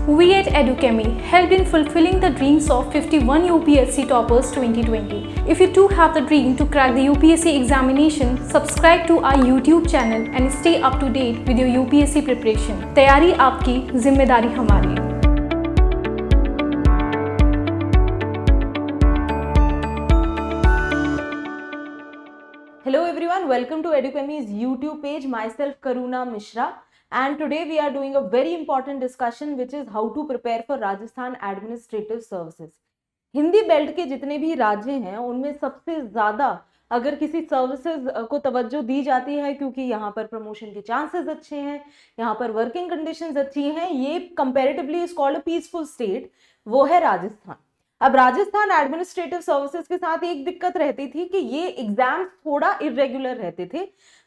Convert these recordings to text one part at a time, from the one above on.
We at Educhemy helped in fulfilling the dreams of 51 UPSC toppers 2020. If you too have the dream to crack the UPSC examination, subscribe to our YouTube channel and stay up to date with your UPSC preparation. तैयारी आपकी, जिम्मेदारी हमारी। Hello everyone, welcome to Educhemy's YouTube page. Myself Karuna Mishra, and today we are doing a very important discussion which is how to prepare for Rajasthan Administrative Services. Hindi belt के जितने भी राज्य हैं उनमें सबसे ज़्यादा अगर किसी सर्विसेज को तवज्जो दी जाती है क्योंकि यहाँ पर प्रमोशन के चांसेस अच्छे हैं, यहाँ पर वर्किंग कंडीशंस अच्छी हैं, ये comparatively is called a peaceful state, वो है राजस्थान। अब राजस्थान एडमिनिस्ट्रेटिव सर्विसेज के साथ एक दिक्कत रहती थी कि ये एग्जाम्स थोड़ा इरेगुलर रहते थे,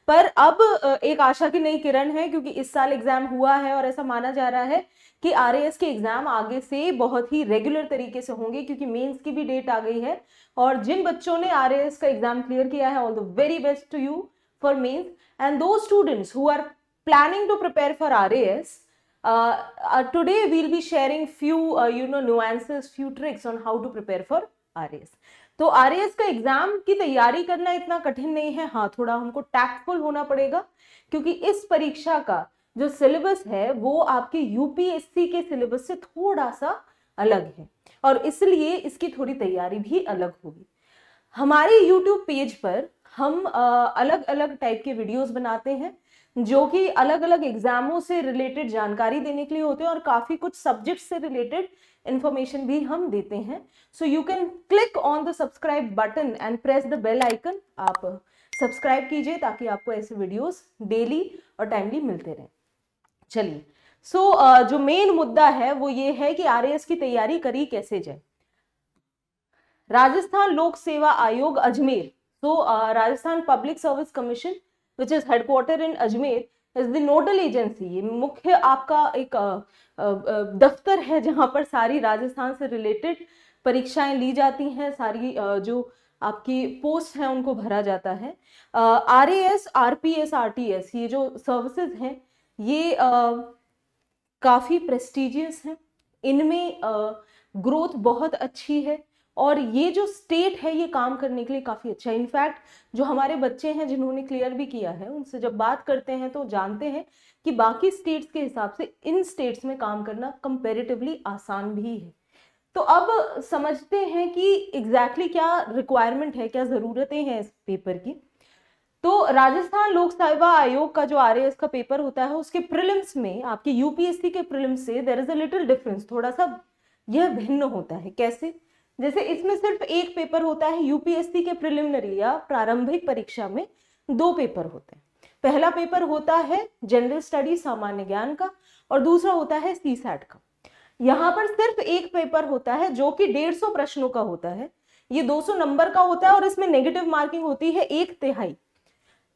पर अब एक आशा की नई किरण है क्योंकि इस साल एग्जाम हुआ है और ऐसा माना जा रहा है कि आरएएस के एग्जाम आगे से बहुत ही रेगुलर तरीके से होंगे क्योंकि मेंस की भी डेट आ गई है। और जिन बच्चों ने आरएएस का एग्जाम क्लियर किया है, all the very best to you for mains, and those students who are planning to prepare for RAS. Today we'll be sharing few nuances, few tricks on how to prepare for RAS. तो RAS का exam की तैयारी करना इतना कठिन नहीं है, हाँ थोड़ा हमको टैक्टफुल होना पड़ेगा क्योंकि इस परीक्षा का जो सिलेबस है वो आपके यूपीएससी के सिलेबस से थोड़ा सा अलग है और इसलिए इसकी थोड़ी तैयारी भी अलग होगी। हमारे YouTube पेज पर हम अलग अलग टाइप के वीडियोस बनाते हैं जो कि अलग अलग एग्जामों से रिलेटेड जानकारी देने के लिए होते हैं और काफी कुछ सब्जेक्ट से रिलेटेड इंफॉर्मेशन भी हम देते हैं। So you can click on the subscribe button and press the bell icon. आप सब्सक्राइब कीजिए ताकि आपको ऐसे वीडियोस डेली और टाइमली मिलते रहें। चलिए, जो मेन मुद्दा है वो ये है कि आरएएस की तैयारी करी कैसे जाए। राजस्थान लोक सेवा आयोग Ajmer, Rajasthan public service commission which is headquartered in Ajmer is the nodal agency। ये मुख्य आपका एक दफ्तर है जहां पर सारी राजस्थान से रिलेटेड परीक्षाएं ली जाती हैं, सारी जो आपकी पोस्ट हैं उनको भरा जाता है। आरएएस, आरपीएस, आरटीएस ये जो सर्विसेज हैं ये काफी प्रेस्टिजियस हैं, इनमें ग्रोथ बहुत अच्छी है और ये जो स्टेट है ये काम करने के लिए काफी अच्छा है। इनफैक्ट जो हमारे बच्चे हैं जिन्होंने क्लियर भी किया है उनसे जब बात करते हैं तो जानते हैं कि बाकी स्टेट्स के हिसाब से इन स्टेट्स में काम करना कंपैरेटिवली आसान भी है। तो अब समझते हैं कि एग्जैक्टली क्या रिक्वायरमेंट है, क्या जरूरतें हैं इस पेपर की। तो राजस्थान लोक सेवा आयोग का जो आरएएस का पेपर होता है उसके प्रीलिम्स में आपके यूपीएससी के प्रीलिम्स से there is a little difference, थोड़ा सा यह भिन्न होता है। कैसे? जैसे इसमें सिर्फ एक पेपर होता है, यूपीएससी के प्रिलिमिनरी या प्रारंभिक परीक्षा में दो पेपर होते हैं। पहला पेपर होता है जनरल स्टडी सामान्य ज्ञान का और दूसरा होता है सीसैट का। यहाँ पर सिर्फ एक पेपर होता है जो कि 150 प्रश्नों का होता है, ये 200 नंबर का होता है और इसमें नेगेटिव मार्किंग होती है 1/3।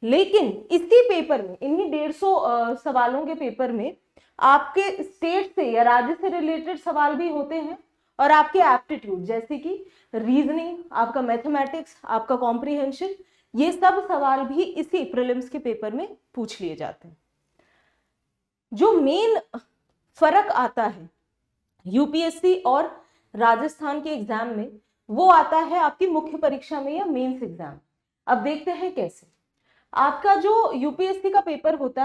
लेकिन इसी पेपर में, इन्हीं 150 सवालों के पेपर में आपके स्टेट से या राज्य से रिलेटेड सवाल भी होते हैं और आपके एप्टीट्यूड जैसे कि रीजनिंग, आपका मैथमेटिक्स, आपका कॉम्प्रिहेंशन, ये सब सवाल भी इसी प्रीलिम्स के पेपर में पूछ लिए जाते हैं। जो मेन फर्क आता है यूपीएससी और राजस्थान के एग्जाम में वो आता है आपकी मुख्य परीक्षा में या मेंस एग्जाम। अब देखते हैं कैसे। आपका जो यूपीएससी का पेपर होता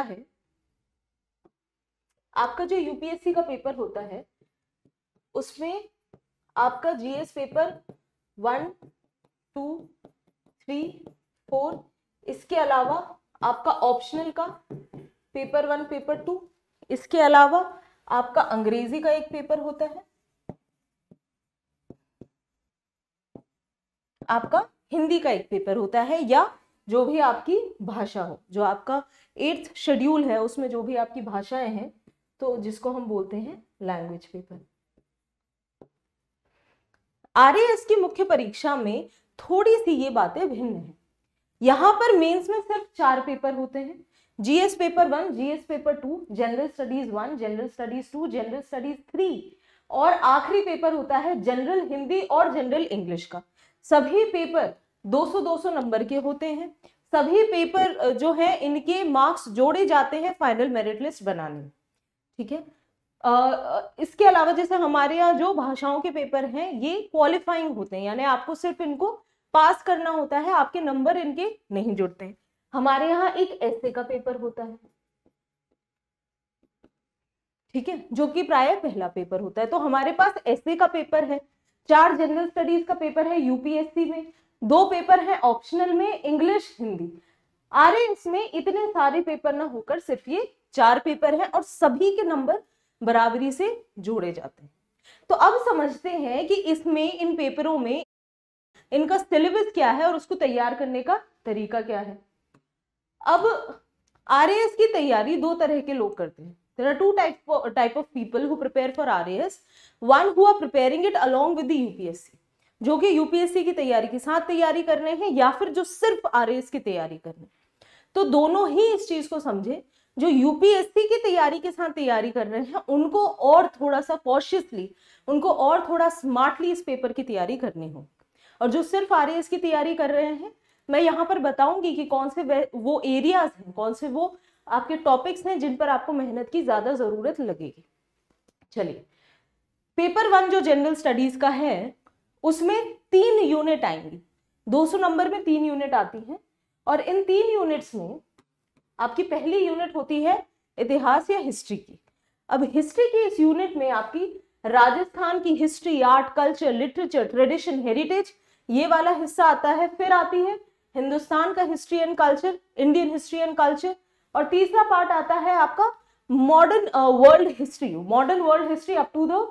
है, उसमें आपका जीएस पेपर 1, 2, 3, 4, इसके अलावा आपका ऑप्शनल का पेपर 1, पेपर 2, इसके अलावा आपका अंग्रेजी का एक पेपर होता है, आपका हिंदी का एक पेपर होता है या जो भी आपकी भाषा हो, जो आपका 8th शेड्यूल है उसमें जो भी आपकी भाषाएं हैं तो जिसको हम बोलते हैं लैंग्वेज पेपर। आरएएस की मुख्य परीक्षा में थोड़ी सी ये बातें भिन्न हैं। यहाँ पर मेंस में सिर्फ 4 पेपर होते हैं, GS paper 1, GS paper 2, general studies 1, general studies 2, general studies 3 और आखिरी पेपर होता है जनरल हिंदी और जनरल इंग्लिश का। सभी पेपर 200-200 नंबर के होते हैं। सभी पेपर जो है इनके मार्क्स जोड़े जाते हैं फाइनल मेरिट लिस्ट बनाने में, ठीक है। इसके अलावा जैसे हमारे यहाँ जो भाषाओं के पेपर हैं ये क्वालिफाइंग होते हैं, यानी आपको सिर्फ इनको पास करना होता है, आपके नंबर इनके नहीं जुड़ते हैं। हमारे यहाँ एक ऐसे का पेपर होता है, ठीक है, जो कि प्राय पहला पेपर होता है। तो हमारे पास ऐसे का पेपर है, 4 जनरल स्टडीज का पेपर है यूपीएससी में, 2 पेपर है ऑप्शनल में इंग्लिश हिंदी। आरएएस में इतने सारे पेपर ना होकर सिर्फ ये 4 पेपर हैं और सभी के नंबर बराबरी से जोड़े जाते हैं। तो अब समझते हैं कि इसमें इन पेपरों में इनका सिलेबस क्या है और उसको तैयार करने का तरीका क्या है। अब आरएएस की तैयारी 2 तरह के लोग करते हैं। There are 2 type of people who prepare for RAS. One who are preparing it along with the UPSC, जो कि यूपीएससी की तैयारी के साथ तैयारी कर रहे हैं, या फिर जो सिर्फ आरएएस की तैयारी कर रहे हैं। तो दोनों ही इस चीज को समझे, जो यूपीएससी की तैयारी के साथ तैयारी कर रहे हैं उनको और थोड़ा सा कॉशियसली, उनको और थोड़ा स्मार्टली इस पेपर की तैयारी करनी हो, और जो सिर्फ आरएएस की तैयारी कर रहे हैं मैं यहाँ पर बताऊंगी कि कौन से वो एरियाज हैं, कौन से वो आपके टॉपिक्स हैं जिन पर आपको मेहनत की ज्यादा जरूरत लगेगी। चलिए, पेपर 1 जो जनरल स्टडीज का है उसमें 3 यूनिट आएंगी, 200 नंबर में 3 यूनिट आती हैं, और इन 3 यूनिट्स में आपकी पहली यूनिट होती है इतिहास या हिस्ट्री की। अब हिस्ट्री की इस यूनिट में आपकी राजस्थान की history, art, culture, literature, tradition, heritage, ये वाला हिस्सा आता है। फिर आती है हिंदुस्तान का history and culture, Indian history and culture, और तीसरा पार्ट आता है आपका modern world history, modern world history up to the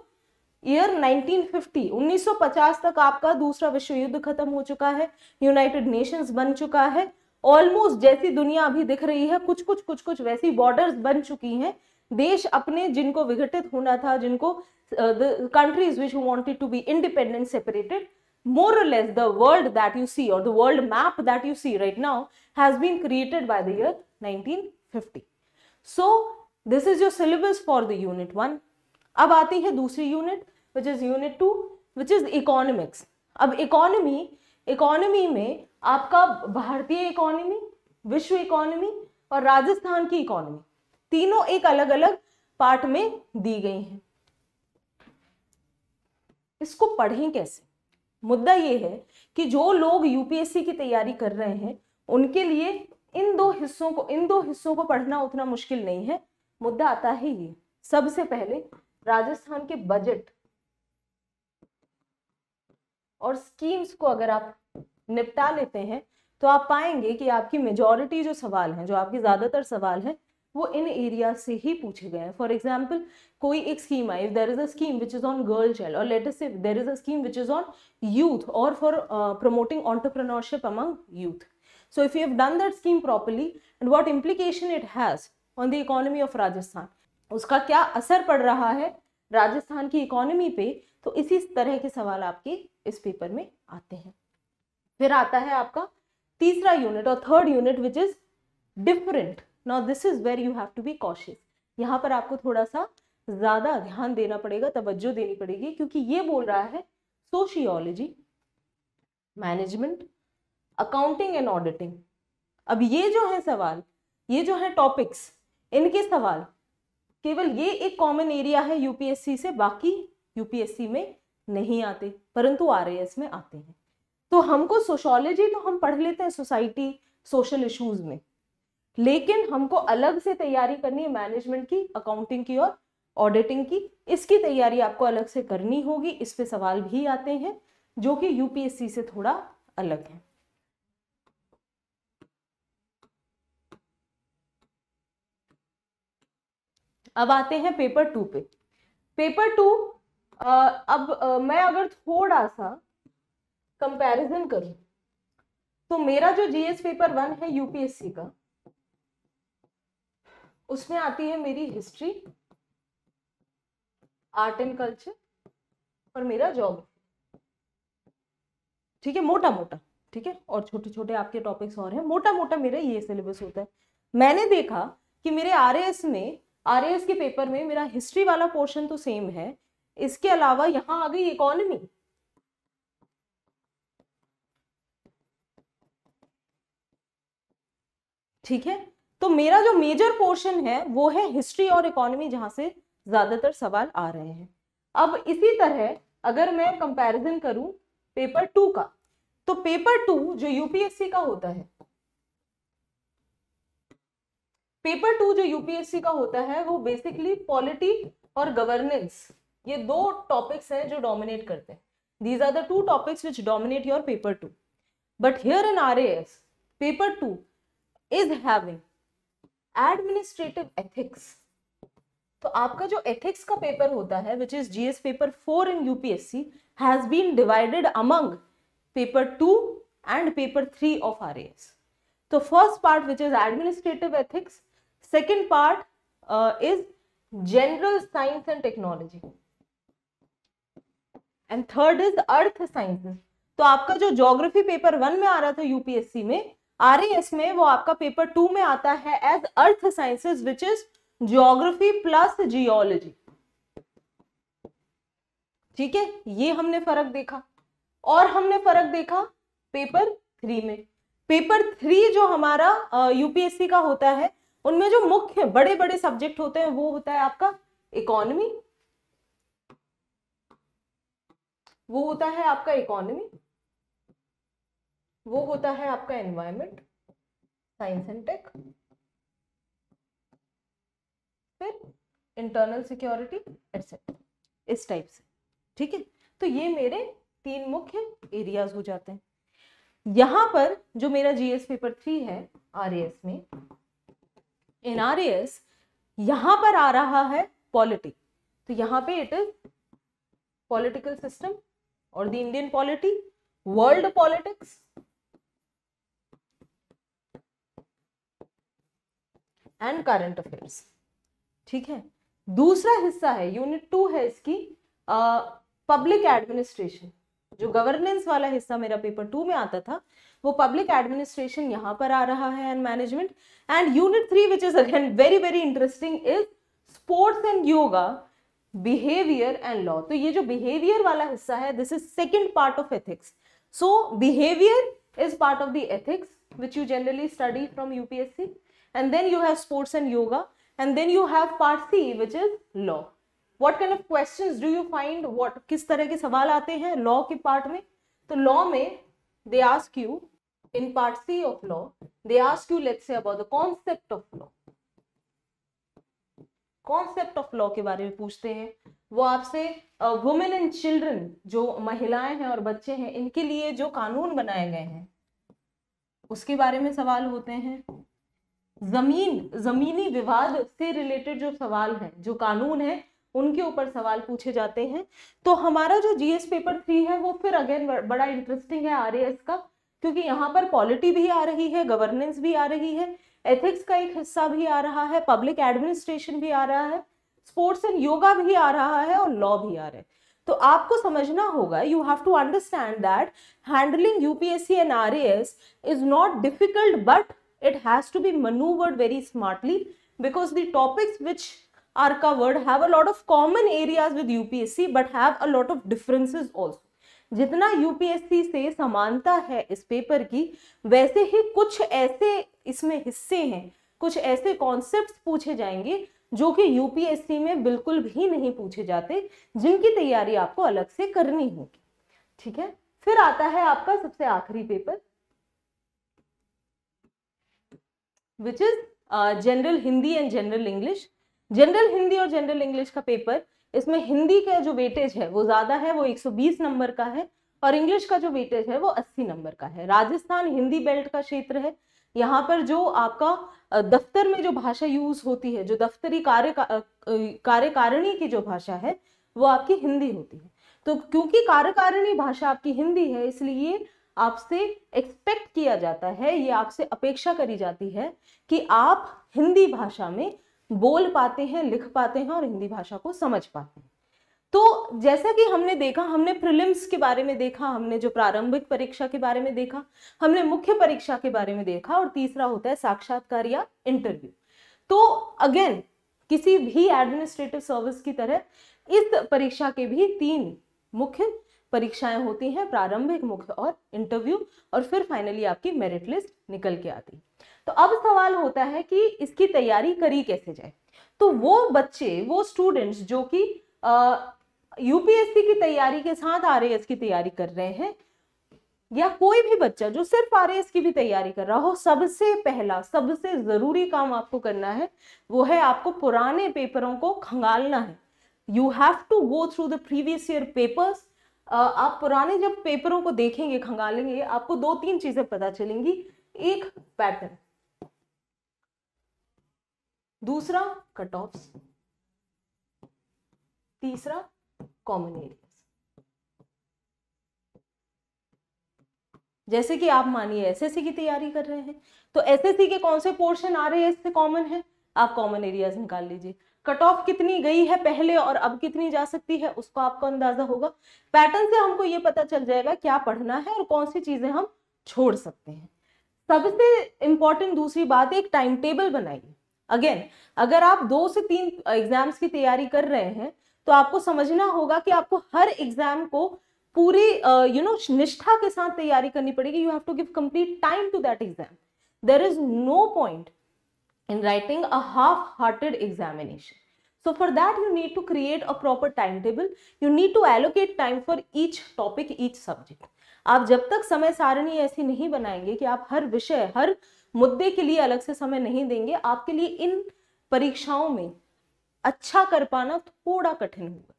year 1950, 1950 तक आपका दूसरा विश्व युद्ध खत्म हो चुका है, यूनाइटेड नेशंस बन चुका है, ऑलमोस्ट जैसी दुनिया अभी दिख रही है कुछ वैसी बॉर्डर्स बन चुकी हैं। देश अपने जिनको विघटित होना था, जिनको countries which wanted to be independent, separated, more or less the world that you see or the world map that you see right now has been created by the year 1950. So this is your syllabus for the unit 1. अब आती है दूसरी unit which is unit 2 which is economics. अब economy में आपका भारतीय economy, विश्व economy और राजस्थान की इकोनॉमी तीनों एक अलग अलग पार्ट में दी गई हैं। इसको पढ़ें कैसे? मुद्दा ये है कि जो लोग यूपीएससी की तैयारी कर रहे हैं उनके लिए इन दो हिस्सों को पढ़ना उतना मुश्किल नहीं है। मुद्दा आता है ये, सबसे पहले राजस्थान के बजट और स्कीम्स को अगर आप निपटा लेते हैं तो आप पाएंगे कि आपकी मेजॉरिटी जो सवाल हैं, जो आपके ज्यादातर सवाल हैं, वो इन एरिया से ही पूछे गए हैं। फॉर एग्जाम्पल, कोई एक स्कीम आई, if there is a scheme which is on girl child, और let us say there is a scheme which is on youth or for promoting entrepreneurship among youth. So if you have done that scheme properly and what implication it has on the economy of Rajasthan, उसका क्या असर पड़ रहा है राजस्थान की economy पे, तो इसी तरह के सवाल आपके इस पेपर में आते हैं। फिर आता है आपका तीसरा यूनिट और third unit which is different. Now this is where you have to be cautious. यहाँ पर आपको थोड़ा सा ज्यादा ध्यान देना पड़ेगा, तवज्जो देनी पड़ेगी, क्योंकि ये बोल रहा है sociology, management, accounting and auditing. अब ये जो है सवाल, ये जो है टॉपिक्स, इनके सवाल केवल ये एक कॉमन एरिया है यूपीएससी से, बाकी यूपीएससी में नहीं आते, परंतु आरएएस में आते हैं। तो हमको सोशियोलॉजी तो हम पढ़ लेते हैं सोसाइटी, सोशल इश्यूज में, लेकिन हमको अलग से तैयारी करनी है मैनेजमेंट की, अकाउंटिंग की और ऑडिटिंग की। इसकी तैयारी आपको अलग से करनी होगी। इस पे सवाल भी आते हैं जो कि यूपीएससी से थोड़ा अलग है। अब आते हैं पेपर 2 पे। पेपर 2 मैं अगर थोड़ा सा कंपैरिजन करूं तो मेरा जो जीएस पेपर 1 है यूपीएससी का, उसमें आती है मेरी हिस्ट्री, आर्ट एंड कल्चर और मेरा ज्योग्राफी। ठीक है, मोटा मोटा, ठीक है, और छोटे छोटे आपके टॉपिक्स और हैं। मोटा मोटा मेरा ये सिलेबस होता है। मैंने देखा कि मेरे आरएएस के पेपर में मेरा हिस्ट्री वाला पोर्शन तो सेम है, इसके अलावा यहां आ गई इकोनॉमी। ठीक है, तो मेरा जो मेजर पोर्शन है वो है हिस्ट्री और इकोनॉमी, जहां से ज्यादातर सवाल आ रहे हैं। अब इसी तरह अगर मैं कंपैरिजन करूं पेपर 2 का, तो पेपर 2 जो यूपीएससी का होता है, पेपर 2 जो यूपीएससी का होता है वो बेसिकली पॉलिटी और गवर्नेंस, ये दो टॉपिक्स हैं जो डोमिनेट करते हैं। These are the two topics which dominate your paper 2। But here in RAS paper 2 is having administrative ethics. तो आपका जो एथिक्स का पेपर होता है which is GS paper 4 in UPSC has been divided among paper 2 and paper 3 of RAS. So first part which is administrative ethics, second part is general science and technology, and third is earth sciences. तो आपका जो geography paper 1 में आ रहा था UPSC में, RAS में वो आपका पेपर 2 में आता है as earth sciences which is geography plus geology. ठीक है, ये हमने फर्क देखा। और हमने फर्क देखा पेपर 3 में। पेपर 3 जो हमारा यूपीएससी का होता है उनमें जो मुख्य बड़े बड़े सब्जेक्ट होते हैं वो होता है आपका इकोनॉमी, वो होता है आपका इकोनॉमी, वो होता है आपका एनवायरमेंट, साइंस एंड टेक, फिर इंटरनल सिक्योरिटी एटसेट्रा, इस टाइप से। ठीक है, तो ये मेरे 3 मुख्य एरियाज हो जाते हैं। यहां पर जो मेरा GS पेपर 3 है RAS में, इन RAS यहां पर आ रहा है पॉलिटी। तो यहां पे इट इज पॉलिटिकल सिस्टम और the Indian polity, world politics, and current affairs. ठीक है, दूसरा हिस्सा है यूनिट 2 है इसकी पब्लिक एडमिनिस्ट्रेशन। जो गवर्नेंस वाला हिस्सा मेरा पेपर 2 में आता था वो पब्लिक एडमिनिस्ट्रेशन यहाँ पर आ रहा है and management. And unit 3 which is again very very interesting is sports and yoga, behaviour and law. तो ये जो बिहेवियर वाला हिस्सा है this is second part of ethics. So behaviour is part of the ethics which you generally study from UPSC, and then you have sports and yoga, and then you have part C which is law. What kind of questions do you find? What किस तरह के सवाल आते हैं law के part में? तो law में they ask you in part C of law, they ask you let's say about the concept of law. Concept of law के बारे में पूछते हैं। वो आपसे women and children, जो महिलाएं हैं और बच्चे हैं, इनके लिए जो कानून बनाए गए हैं उसके बारे में सवाल होते हैं। जमीनी विवाद से रिलेटेड जो सवाल हैं, जो कानून है उनके ऊपर सवाल पूछे जाते हैं। तो हमारा जो GS पेपर 3 है वो फिर अगेन बड़ा इंटरेस्टिंग है RAS का, क्योंकि यहाँ पर पॉलिटी भी आ रही है, गवर्नेंस भी आ रही है, एथिक्स का एक हिस्सा भी आ रहा है, पब्लिक एडमिनिस्ट्रेशन भी आ रहा है, स्पोर्ट्स एंड योगा भी आ रहा है और लॉ भी आ रहा है। तो आपको समझना होगा, you have to understand that handling UPSC and RAS is not difficult, but it has to be maneuvered very smartly because the topics which are covered have a lot of common areas with UPSC but have a lot of differences also. जितना UPSC से समानता है इस paper की, वैसे ही कुछ ऐसे इसमें हिस्से हैं, कुछ ऐसे कॉन्सेप्ट्स पूछे जाएंगे जो कि यूपीएससी में बिल्कुल भी नहीं पूछे जाते, जिनकी तैयारी आपको अलग से करनी होगी। ठीक है, फिर आता है आपका सबसे आखिरी paper which is general Hindi and general English. General Hindi और जनरल इंग्लिश का पेपर, इसमें हिंदी का जो वेटेज है वो ज्यादा है, वो 120 नंबर का है, और इंग्लिश का जो वेटेज है वो 80 नंबर का है। राजस्थान हिंदी बेल्ट का क्षेत्र है, यहाँ पर जो आपका दफ्तर में जो भाषा यूज होती है, जो दफ्तरी कार्यकारिणी की जो भाषा है वो आपकी हिंदी होती है। तो क्योंकि कार्यकारिणी भाषा आपकी हिंदी है, इसलिए आपसे एक्सपेक्ट किया जाता है, ये आपसे अपेक्षा करी जाती है कि आप हिंदी भाषा में बोल पाते हैं, लिख पाते हैं और हिंदी भाषा को समझ पाते हैं। तो जैसा कि हमने देखा, हमने प्रीलिम्स के बारे में देखा, हमने जो प्रारंभिक परीक्षा के बारे में देखा, हमने मुख्य परीक्षा के बारे में देखा, और तीसरा होता है साक्षात्कार या इंटरव्यू। तो अगेन किसी भी एडमिनिस्ट्रेटिव सर्विस की तरह इस परीक्षा के भी 3 मुख्य परीक्षाएं होती हैं, प्रारंभिक, मुख्य और इंटरव्यू, और फिर फाइनली आपकी मेरिट लिस्ट निकल के आती है। तो अब सवाल होता है कि इसकी तैयारी करी कैसे जाए। तो वो बच्चे, वो स्टूडेंट्स जो कि यूपीएससी की तैयारी के साथ आरएएस की तैयारी कर रहे हैं, या कोई भी बच्चा जो सिर्फ आरएएस की भी तैयारी कर रहा हो, सबसे पहला सबसे जरूरी काम आपको करना है वो है आपको पुराने पेपरों को खंगालना है। You have to go through the previous year papers. आप पुराने जब पेपरों को देखेंगे, खंगालेंगे, आपको 2-3 चीजें पता चलेंगी। एक, पैटर्न, दूसरा कट ऑफ्स, तीसरा कॉमन एरियाज। जैसे कि आप मानिए एसएससी की तैयारी कर रहे हैं, तो एसएससी के कौन से पोर्शन आरएएस से कॉमन है, आप कॉमन एरियाज निकाल लीजिए। कट ऑफ कितनी गई है पहले और अब कितनी जा सकती है, उसको आपको अंदाजा होगा। पैटर्न से हमको ये पता चल जाएगा क्या पढ़ना है और कौन सी चीजें हम छोड़ सकते हैं। सबसे इंपॉर्टेंट दूसरी बात, एक टाइम टेबल बनाइए। अगेन, अगर आप 2 से 3 एग्जाम्स की तैयारी कर रहे हैं तो आपको समझना होगा कि आपको हर एग्जाम को पूरी निष्ठा के साथ तैयारी करनी पड़ेगी। You have to give complete time to that exam. There is no point in writing a half-hearted examination. So for that you need to create a proper timetable. You need to allocate time for each topic, each subject. आप जब तक समय सारणी ऐसी नहीं बनाएंगे कि आप हर विषय, हर मुद्दे के लिए अलग से समय नहीं देंगे, आपके लिए इन परीक्षाओं में अच्छा कर पाना थोड़ा कठिन होगा।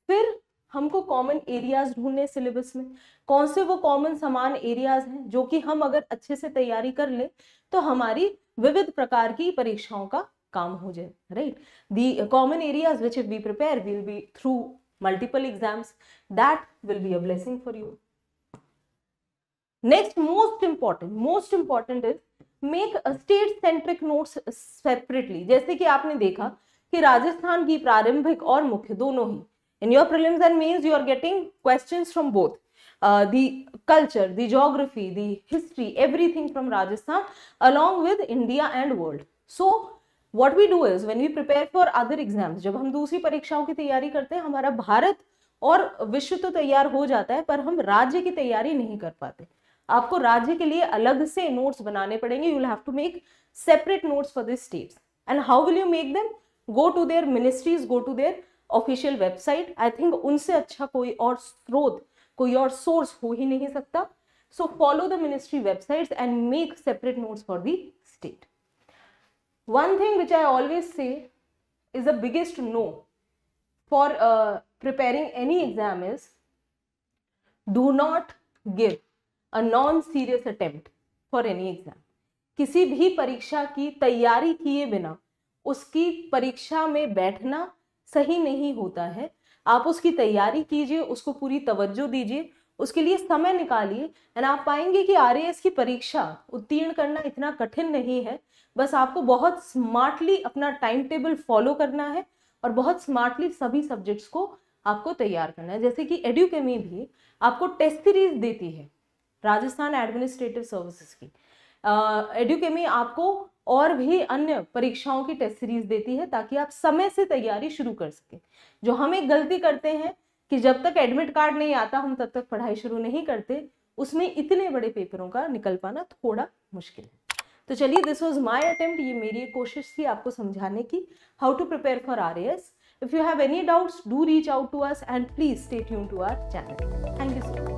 फिर हमको कॉमन एरियाज ढूंढने सिलेबस में, कौन से वो कॉमन समान एरियाज हैं जो कि हम अगर अच्छे से तैयारी कर लें तो हमारी विविध प्रकार की परीक्षाओं का काम हो जाए, right. The common areas which if we prepare will be through multiple exams, that will be a blessing for you. Next most important is make state centric notes separately. जैसे कि आपने देखा कि राजस्थान की प्रारंभिक और मुख्य दोनों ही, in your prelims and mains you are getting questions from both the culture, the geography, the history, everything from Rajasthan along with India and world. So what we do is when we prepare for other exams, जब हम दूसरी परीक्षाओं की तैयारी करते हैं, हमारा भारत और विश्व तो तैयार हो जाता है पर हम राज्य की तैयारी नहीं कर पाते। आपको राज्य के लिए अलग से नोट्स बनाने पड़ेंगे। You will have to make separate notes for the states. And how will you make them? Go to their ministries, go to their official website. I think उनसे अच्छा कोई और स्रोत, कोई और सोर्स हो ही नहीं सकता। So follow the ministry websites and make separate notes for the state. One thing which I always say is the biggest no for preparing any exam is do not give a non serious attempt for any exam. किसी भी परीक्षा की तैयारी किए बिना उसकी परीक्षा में बैठना सही नहीं होता है। आप उसकी तैयारी कीजिए, उसको पूरी तवज्जो दीजिए, उसके लिए समय निकालिए, एंड आप पाएंगे कि आरएएस की परीक्षा उत्तीर्ण करना इतना कठिन नहीं है। बस आपको बहुत स्मार्टली अपना टाइम टेबल फॉलो करना है और बहुत स्मार्टली सभी सब्जेक्ट्स को आपको तैयार करना है। जैसे कि एडुकेमी भी आपको टेस्ट सीरीज देती है, राजस्थान एडमिनिस्ट्रेटिव सर्विसेज की। एडुकेमी आपको और भी अन्य परीक्षाओं की टेस्ट सीरीज देती है ताकि आप समय से तैयारी शुरू कर सकें। जो हम एक गलती करते हैं कि जब तक एडमिट कार्ड नहीं आता हम तब तक पढ़ाई शुरू नहीं करते, उसमें इतने बड़े पेपरों का निकल पाना थोड़ा मुश्किल है। तो चलिए, दिस वाज माय अटेम्प्ट। ये मेरी एक कोशिश थी आपको समझाने की how to prepare for RAS. If you have any doubts, do reach out to us and please stay tuned to our channel. Thank you so much.